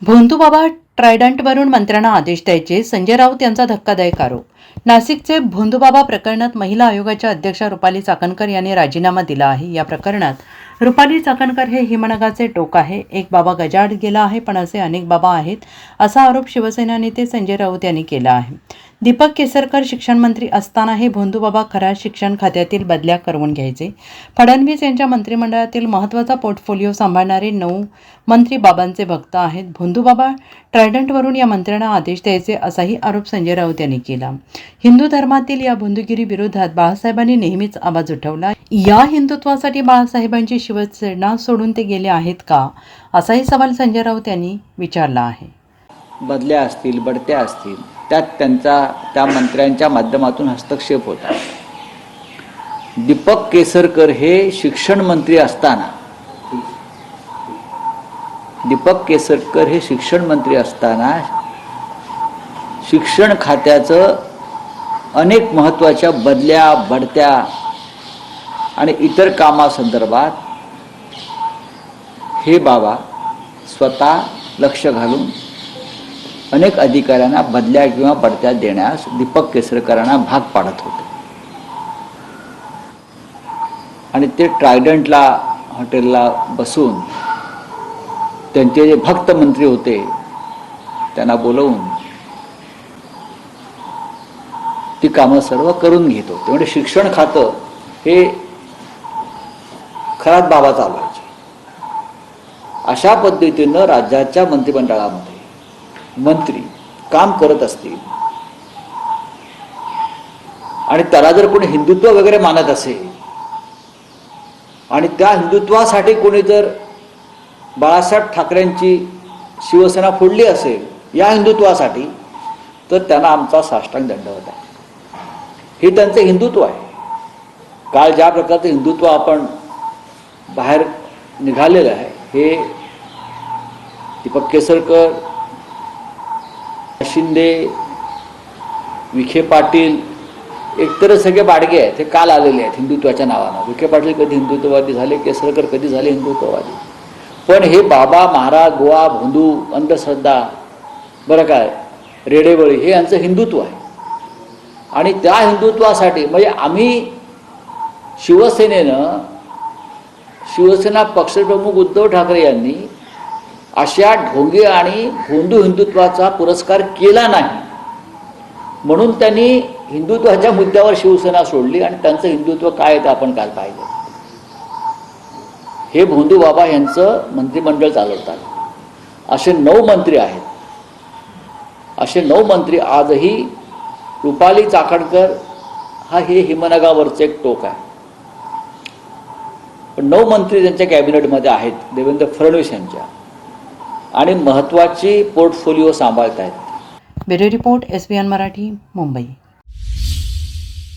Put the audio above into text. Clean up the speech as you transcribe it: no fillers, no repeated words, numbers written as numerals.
भोंदूबाबा ट्रायडंटवरून मंत्र्यांना आदेश द्यायचे, संजय राऊत यांचा धक्कादायक आरोप. नाशिकचे भोंदूबाबा प्रकरणात महिला आयोगाच्या अध्यक्षा रुपाली चाकणकर यांनी राजीनामा दिला आहे. या प्रकरणात रुपाली चाकणकर हे हिमनगाचे टोक आहे. एक बाबा गजाआड गेला आहे, पण असे अनेक बाबा आहेत, असा आरोप शिवसेना नेते संजय राऊत यांनी केला आहे. दीपक केसरकर शिक्षण मंत्री असताना हे भोंदूबाबा खऱ्या शिक्षण खात्यातील बदल्या करवून घ्यायचे. फडणवीस यांच्या मंत्रिमंडळातील महत्त्वाचा पोर्टफोलिओ सांभाळणारे 9 मंत्री बाबांचे भक्त आहेत. भोंदूबाबा ट्रायडंटवरून या मंत्र्यांना आदेश द्यायचे, असाही आरोप संजय राऊत यांनी केला. हिंदू धर्मातील या भोंदूगिरी विरोधात बाळासाहेबांनी नेहमीच आवाज उठवला. या हिंदुत्वासाठी बाळासाहेबांची शिवसेना सोडून ते गेले आहेत का, असाही सवाल संजय राऊत यांनी विचारला आहे. बदल्या असतील, बढत्या असतील, त्यात त्या मंत्र्यांच्या माध्यमातून हस्तक्षेप होता. दीपक केसरकर हे शिक्षण मंत्री असताना शिक्षण खात्याचं अनेक महत्त्वाच्या बदल्या, बढत्या आणि इतर कामासंदर्भात हे बाबा स्वतः लक्ष घालून अनेक अधिकाऱ्यांना बदल्या किंवा बढत्या देण्यास दीपक केसरकरांना भाग पाडत होते. आणि ते ट्रायडंटला हॉटेलला बसून त्यांचे जे भक्त मंत्री होते त्यांना बोलवून ती कामं सर्व करून घेत होते. म्हणजे शिक्षण खातं हे खरात बाबा चालवायचे. अशा पद्धतीनं राज्याच्या मंत्रिमंडळामध्ये मंत्री काम करत असतील आणि त्याला जर कोणी हिंदुत्व वगैरे मानत असेल आणि त्या हिंदुत्वासाठी कोणी जर बाळासाहेब ठाकरेंची शिवसेना फोडली असेल या हिंदुत्वासाठी, तर त्यांना आमचा साष्टांग दंडवत आहे. हे त्यांचं हिंदुत्व आहे. काल ज्या प्रकारचं हिंदुत्व आपण बाहेर निघालेलं आहे, हे दीपक केसरकर, शिंदे, विखे पाटील एकतर सगळे बाडगे आहेत. हे काल आलेले आहेत हिंदुत्वाच्या नावानं. विखे पाटील कधी हिंदुत्ववादी झाले, केसरकर कधी झाले हिंदुत्ववादी. पण हे बाबा, महाराज, गोवा, भोंदू, अंधश्रद्धा, बरं काय, रेडेबळी, हे यांचं हिंदुत्व आहे. आणि त्या हिंदुत्वासाठी म्हणजे आम्ही शिवसेना पक्षप्रमुख उद्धव ठाकरे यांनी अशा ढोंगी आणि भोंदू हिंदुत्वाचा पुरस्कार केला नाही, म्हणून त्यांनी हिंदुत्वाच्या मुद्द्यावर शिवसेना सोडली आणि त्यांचं हिंदुत्व काय आहे ते आपण काल पाहिलं. हे भोंदू बाबा यांचं मंत्रिमंडळ चालवतात. असे 9 मंत्री आहेत. असे 9 मंत्री आजही रुपाली चाकणकर हे हिमनगावरचं एक टोक आहे. पण 9 मंत्री त्यांच्या कॅबिनेटमध्ये आहेत देवेंद्र फडणवीस यांच्या आणि महत्त्वाची पोर्टफोलिओ सांभाळत आहेत. Bureau report, SBN Marathi, Mumbai.